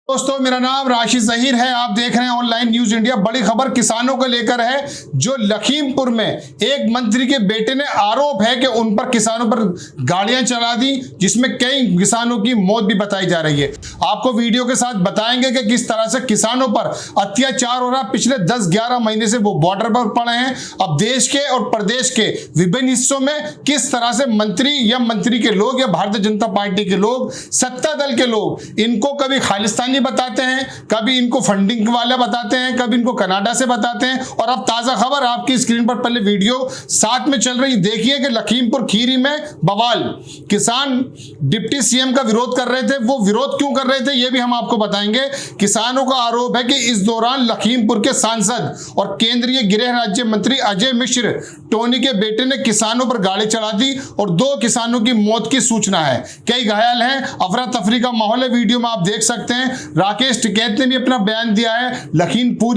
दोस्तों, मेरा नाम राशिद जहीर है। आप देख रहे हैं ऑनलाइन न्यूज इंडिया। बड़ी खबर किसानों को लेकर है, जो लखीमपुर में एक मंत्री के बेटे ने आरोप है कि उन पर किसानों पर गाड़ियां चला दी, जिसमें कई किसानों की मौत भी बताई जा रही है। आपको वीडियो के साथ बताएंगे कि किस तरह से किसानों पर अत्याचार हो रहा। पिछले 10-11 महीने से वो बॉर्डर पर पड़े हैं। अब देश के और प्रदेश के विभिन्न हिस्सों में किस तरह से मंत्री के लोग या भारतीय जनता पार्टी के लोग, सत्ता दल के लोग, इनको कभी खालिस्तानी बताते हैं, कभी इनको फंडिंग वाला बताते हैं, कभी इनको कनाडा से बताते हैं। और अब ताजा खबर आपकी स्क्रीन पर पहले वीडियो साथ में चल रही, देखिए कि लखीमपुर खीरी में बवाल। किसान डिप्टी सीएम का विरोध कर रहे थे। वो विरोध क्यों कर रहे थे ये भी हम आपको बताएंगे। किसानों का आरोप है कि इस दौरान लखीमपुर के सांसद और केंद्रीय गृह राज्य मंत्री अजय मिश्र टोनी के बेटे ने किसानों पर गाड़ी चढ़ा दी और 2 किसानों की मौत की सूचना है। कई घायल हैं। अफरा तफरी का माहौल है। वीडियो में आप देख सकते हैं। राकेश टिकैत ने भी अपना बयान दिया है। लखीमपुर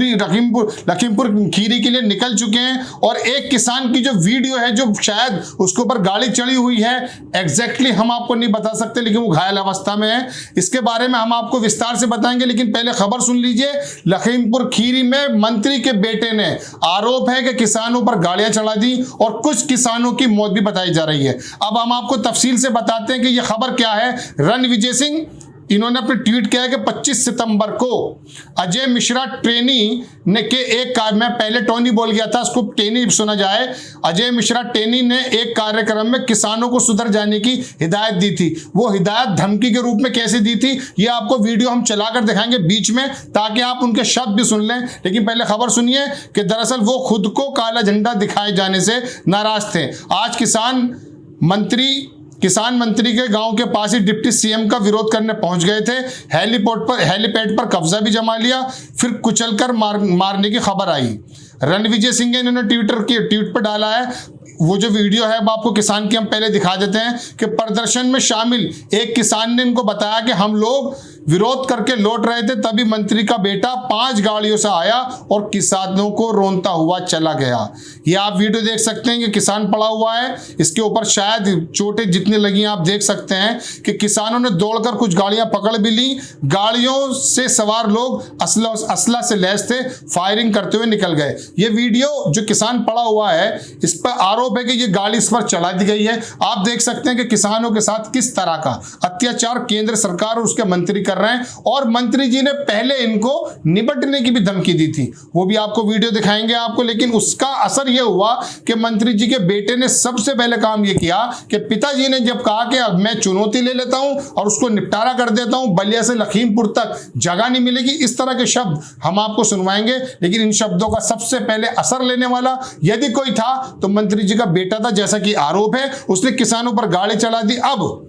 खीरी के लिए निकल चुके हैं। और एक किसान की जो वीडियो है, जो शायद उसके ऊपर गाड़ी चढ़ी हुई है, एग्जैक्टली हम आपको नहीं बता सकते, लेकिन वो घायल अवस्था में है। इसके बारे में हम आपको विस्तार से बताएंगे, लेकिन पहले खबर सुन लीजिए। लखीमपुर खीरी में मंत्री के बेटे ने आरोप है कि किसानों पर गाड़ियां चढ़ा दी और कुछ किसानों की मौत भी बताई जा रही है। अब हम आपको तफसील से बताते हैं कि यह खबर क्या है। रणविजय सिंह, इन्होंने अपने ट्वीट किया है कि 25 सितंबर को अजय मिश्रा टेनी ने के एक मैं पहले टोनी बोल गया था, उसको टेनी सुना जाए। अजय मिश्रा टेनी ने एक कार्यक्रम में किसानों को सुधर जाने की हिदायत दी थी। वो हिदायत धमकी के रूप में कैसे दी थी, ये आपको वीडियो हम चलाकर दिखाएंगे बीच में, ताकि आप उनके शब्द भी सुन लें। लेकिन पहले खबर सुनिए कि दरअसल वो खुद को काला झंडा दिखाए जाने से नाराज थे। आज किसान मंत्री के गांव के पास ही डिप्टी सीएम का विरोध करने पहुंच गए थे। हेलीपैड पर कब्जा भी जमा लिया, फिर कुचलकर मारने की खबर आई। रणविजय सिंह ने इन्होंने ट्वीट पर डाला है। वो जो वीडियो है, आपको किसान की हम पहले दिखा देते हैं कि प्रदर्शन में शामिल एक किसान ने इनको बताया कि हम लोग विरोध करके लौट रहे थे, तभी मंत्री का बेटा 5 गाड़ियों से आया और किसानों को रोनता हुआ चला गया। ये आप वीडियो देख सकते हैं कि किसान पड़ा हुआ है, इसके ऊपर शायद चोटें जितनी लगी आप देख सकते हैं कि किसानों ने दौड़कर कुछ गाड़ियां पकड़ भी ली। गाड़ियों से सवार लोग असला से लैस थे, फायरिंग करते हुए निकल गए। ये वीडियो जो किसान पड़ा हुआ है, इस पर आरोप है कि ये गाड़ी इस पर चढ़ा दी गई है। आप देख सकते हैं कि किसानों के साथ किस तरह का अत्याचार केंद्र सरकार और उसके मंत्री कर रहे हैं। और मंत्री जी ने पहले इनको निपटने की भी धमकी दी थी, वो भी आपको वीडियो दिखाएंगे आपको। लेकिन उसका असर यह हुआ कि मंत्री जी के बेटे ने सबसे पहले काम यह किया कि पिताजी ने जब कहा कि अब मैं चुनौती ले लेता हूं और उसको निपटारा कर देता हूं, बलिया से लखीमपुर तक जगह नहीं मिलेगी, इस तरह के शब्द हम आपको सुनवाएंगे। लेकिन इन शब्दों का सबसे पहले असर लेने वाला यदि कोई था तो मंत्री जी का बेटा था, जैसा कि आरोप है। उसने किसानों पर गाड़ी चढ़ा दी। अब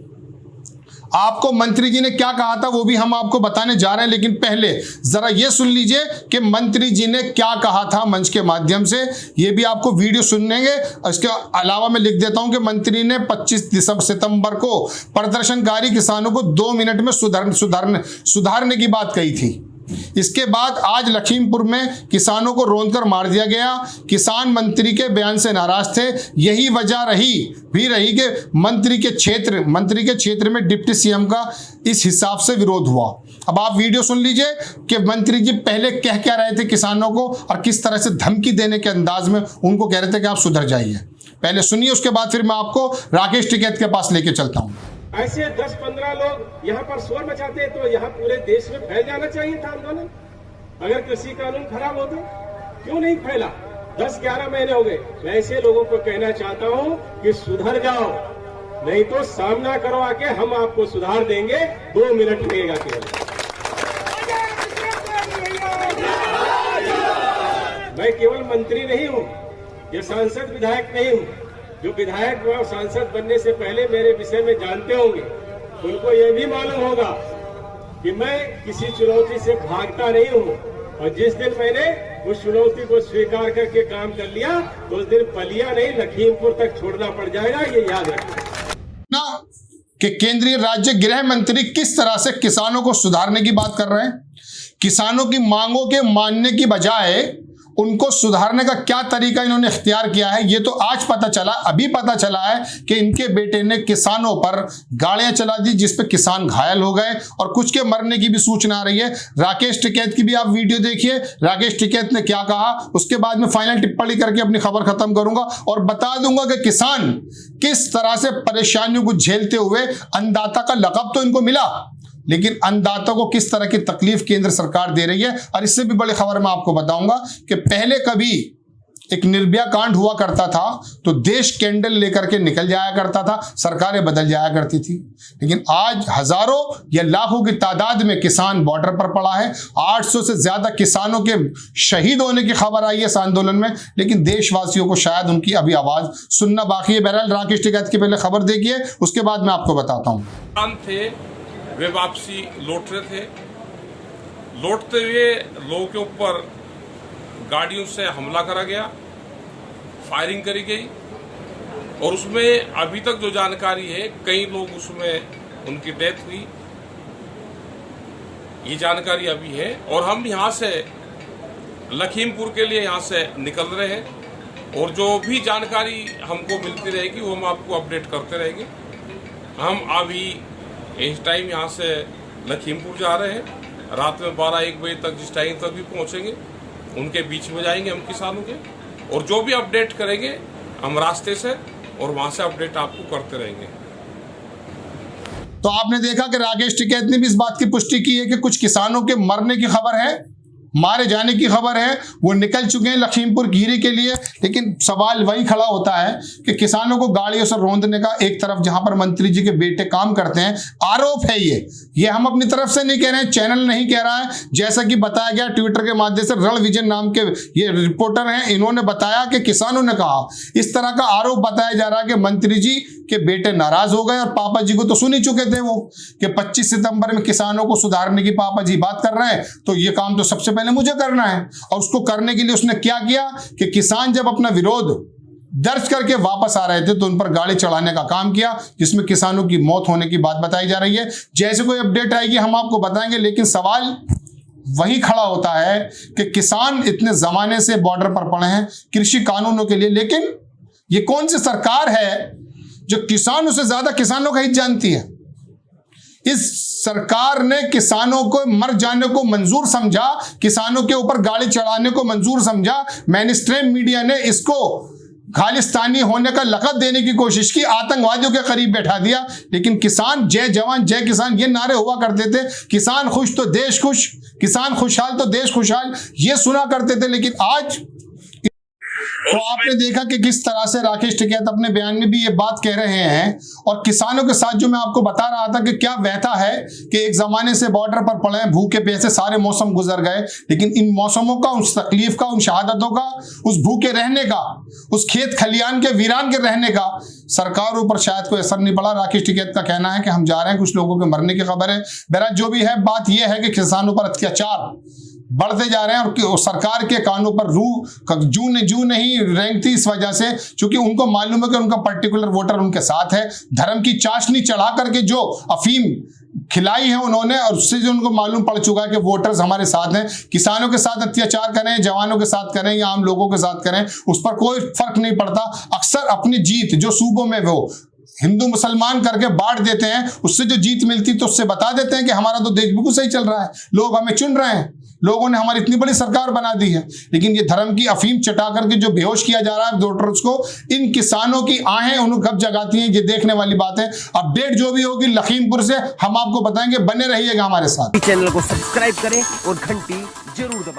आपको मंत्री जी ने क्या कहा था वो भी हम आपको बताने जा रहे हैं, लेकिन पहले जरा ये सुन लीजिए कि मंत्री जी ने क्या कहा था मंच के माध्यम से। ये भी आपको वीडियो सुनेंगे। इसके अलावा मैं लिख देता हूं कि मंत्री ने 25 सितंबर को प्रदर्शनकारी किसानों को 2 मिनट में सुधारने की बात कही थी। इसके बाद आज लखीमपुर में किसानों को रौंदकर मार दिया गया। किसान मंत्री के बयान से नाराज थे। यही वजह रही कि मंत्री के क्षेत्र में डिप्टी सीएम का इस हिसाब से विरोध हुआ। अब आप वीडियो सुन लीजिए कि मंत्री जी पहले क्या रहे थे किसानों को और किस तरह से धमकी देने के अंदाज में उनको कह रहे थे कि आप सुधर जाइए। पहले सुनिए, उसके बाद फिर मैं आपको राकेश टिकैत के पास लेके चलता हूं। ऐसे 10-15 लोग यहाँ पर शोर मचाते हैं तो यहाँ पूरे देश में फैल जाना चाहिए था आंदोलन। अगर कृषि कानून खराब होता क्यों नहीं फैला? 10-11 महीने हो गए। मैं ऐसे लोगों को कहना चाहता हूँ कि सुधर जाओ, नहीं तो सामना करो आके, हम आपको सुधार देंगे। 2 मिनट लगेगा केवल। मैं केवल मंत्री नहीं हूँ, ये सांसद विधायक नहीं हूँ। जो विधायक व सांसद बनने से पहले मेरे विषय में जानते होंगे, उनको यह भी मालूम होगा कि मैं किसी चुनौती से भागता नहीं हूँ। और जिस दिन मैंने उस चुनौती को स्वीकार करके काम कर लिया, तो उस दिन पलिया नहीं, लखीमपुर तक छोड़ना पड़ जाएगा, ये याद रखना। कि केंद्रीय राज्य गृह मंत्री किस तरह से किसानों को सुधारने की बात कर रहे हैं। किसानों की मांगों के मानने की बजाय उनको सुधारने का क्या तरीका इन्होंने इख्तियार किया है, ये तो आज पता चला, अभी पता चला है कि इनके बेटे ने किसानों पर गाड़ियां चला दी जिस पे किसान घायल हो गए और कुछ के मरने की भी सूचना आ रही है। राकेश टिकैत की भी आप वीडियो देखिए, राकेश टिकैत ने क्या कहा, उसके बाद में फाइनल टिप्पणी करके अपनी खबर खत्म करूंगा और बता दूंगा कि किसान किस तरह से परेशानियों को झेलते हुए अन्नदाता का लक़ब तो इनको मिला, लेकिन अन्नदाता को किस तरह की तकलीफ केंद्र सरकार दे रही है। और इससे भी बड़ी खबर मैं आपको बताऊंगा कि पहले कभी एक निर्भया कांड हुआ करता था तो देश कैंडल लेकर के निकल जाया करता था, सरकारें बदल जाया करती थी, लेकिन आज हजारों या लाखों की तादाद में किसान बॉर्डर पर पड़ा है। 800 से ज्यादा किसानों के शहीद होने की खबर आई है इस आंदोलन में, लेकिन देशवासियों को शायद उनकी अभी आवाज सुनना बाकी है। बहरहाल राकेश टिकैत की पहले खबर देखिए, उसके बाद मैं आपको बताता हूँ। वे वापसी लौट रहे थे, लौटते हुए लोगों के ऊपर गाड़ियों से हमला करा गया, फायरिंग करी गई और उसमें अभी तक जो जानकारी है कई लोग उसमें उनकी डेथ हुई, ये जानकारी अभी है। और हम यहां से लखीमपुर के लिए यहां से निकल रहे हैं और जो भी जानकारी हमको मिलती रहेगी वो हम आपको अपडेट करते रहेंगे। हम अभी इस टाइम यहाँ से लखीमपुर जा रहे हैं, रात में 12-1 बजे तक जिस टाइम तक भी पहुँचेंगे उनके बीच में जाएंगे हम किसानों के, और जो भी अपडेट करेंगे हम रास्ते से और वहाँ से अपडेट आपको करते रहेंगे। तो आपने देखा कि राकेश टिकैत ने भी इस बात की पुष्टि की है कि कुछ किसानों के मरने की खबर है, मारे जाने की खबर है, वो निकल चुके हैं लखीमपुर खीरी के लिए। लेकिन सवाल वही खड़ा होता है कि किसानों को गाड़ियों से रौंदने का एक तरफ जहां पर मंत्री जी के बेटे काम करते हैं, आरोप है ये हम अपनी तरफ से नहीं कह रहे हैं, चैनल नहीं कह रहा है, जैसा कि बताया गया ट्विटर के माध्यम से रण विजय नाम के ये रिपोर्टर हैं, इन्होंने बताया कि किसानों ने कहा, इस तरह का आरोप बताया जा रहा है कि मंत्री जी के बेटे नाराज हो गए और पापा जी को तो सुन ही चुके थे वो कि 25 सितंबर में किसानों को सुधारने की पापा जी बात कर रहे हैं, तो ये काम तो सबसे पहले मुझे करना है। और उसको करने के लिए उसने क्या किया कि किसान जब अपना विरोध दर्ज करके वापस आ रहे थे तो उन पर गाड़ी चढ़ाने का काम किया, जिसमें किसानों की मौत होने की बात बताई जा रही है। जैसे कोई अपडेट आएगी हम आपको बताएंगे, लेकिन सवाल वही खड़ा होता है कि किसान इतने जमाने से बॉर्डर पर पड़े हैं कृषि कानूनों के लिए, लेकिन ये कौन सी सरकार है जो किसानों से ज्यादा किसानों का हित जानती है। इस सरकार ने किसानों को मर जाने को मंजूर समझा, किसानों के ऊपर गाड़ी चढ़ाने को मंजूर समझा। मेनस्ट्रीम मीडिया ने इसको खालिस्तानी होने का लक़ब देने की कोशिश की, आतंकवादियों के करीब बैठा दिया। लेकिन किसान जय जवान जय किसान ये नारे हुआ करते थे, किसान खुश तो देश खुश, किसान खुशहाल तो देश खुशहाल, ये सुना करते थे। लेकिन आज तो आपने देखा कि किस तरह से राकेश टिकैत अपने बयान में भी ये बात कह रहे हैं। और किसानों के साथ जो मैं आपको बता रहा था कि क्या व्यथा है कि एक जमाने से बॉर्डर पर पड़े हैं, भूखे प्यासे सारे मौसम गुजर गए, लेकिन इन मौसमों का, उस तकलीफ का, उन शहादतों का, उस भूखे रहने का, उस खेत खलियान के वीरान के रहने का सरकारों पर शायद कोई असर नहीं पड़ा। राकेश टिकैत का कहना है कि हम जा रहे हैं, कुछ लोगों के मरने की खबर है। बहरहाल जो भी है, बात यह है कि किसानों पर अत्याचार बढ़ते जा रहे हैं और सरकार के कानों पर जू नहीं रेंगती, इस वजह से क्योंकि उनको मालूम है कि उनका पर्टिकुलर वोटर उनके साथ है। धर्म की चाशनी चढ़ा करके जो अफीम खिलाई है उन्होंने, और उससे जो उनको मालूम पड़ चुका है कि वोटर्स हमारे साथ हैं, किसानों के साथ अत्याचार करें, जवानों के साथ करें या आम लोगों के साथ करें, उस पर कोई फर्क नहीं पड़ता। अक्सर अपनी जीत जो सूबों में वो हिंदू मुसलमान करके बांट देते हैं, उससे जो जीत मिलती तो उससे बता देते हैं कि हमारा तो देश बिल्कुल सही चल रहा है, लोग हमें चुन रहे हैं, लोगों ने हमारी इतनी बड़ी सरकार बना दी है। लेकिन ये धर्म की अफीम चटा करके जो बेहोश किया जा रहा है वोटर्स को, इन किसानों की आहें उन्हें कब जगाती हैं, ये देखने वाली बात है। अपडेट जो भी होगी लखीमपुर से हम आपको बताएंगे, बने रहिएगा हमारे साथ। चैनल को सब्सक्राइब करें और घंटी जरूर दबाएं।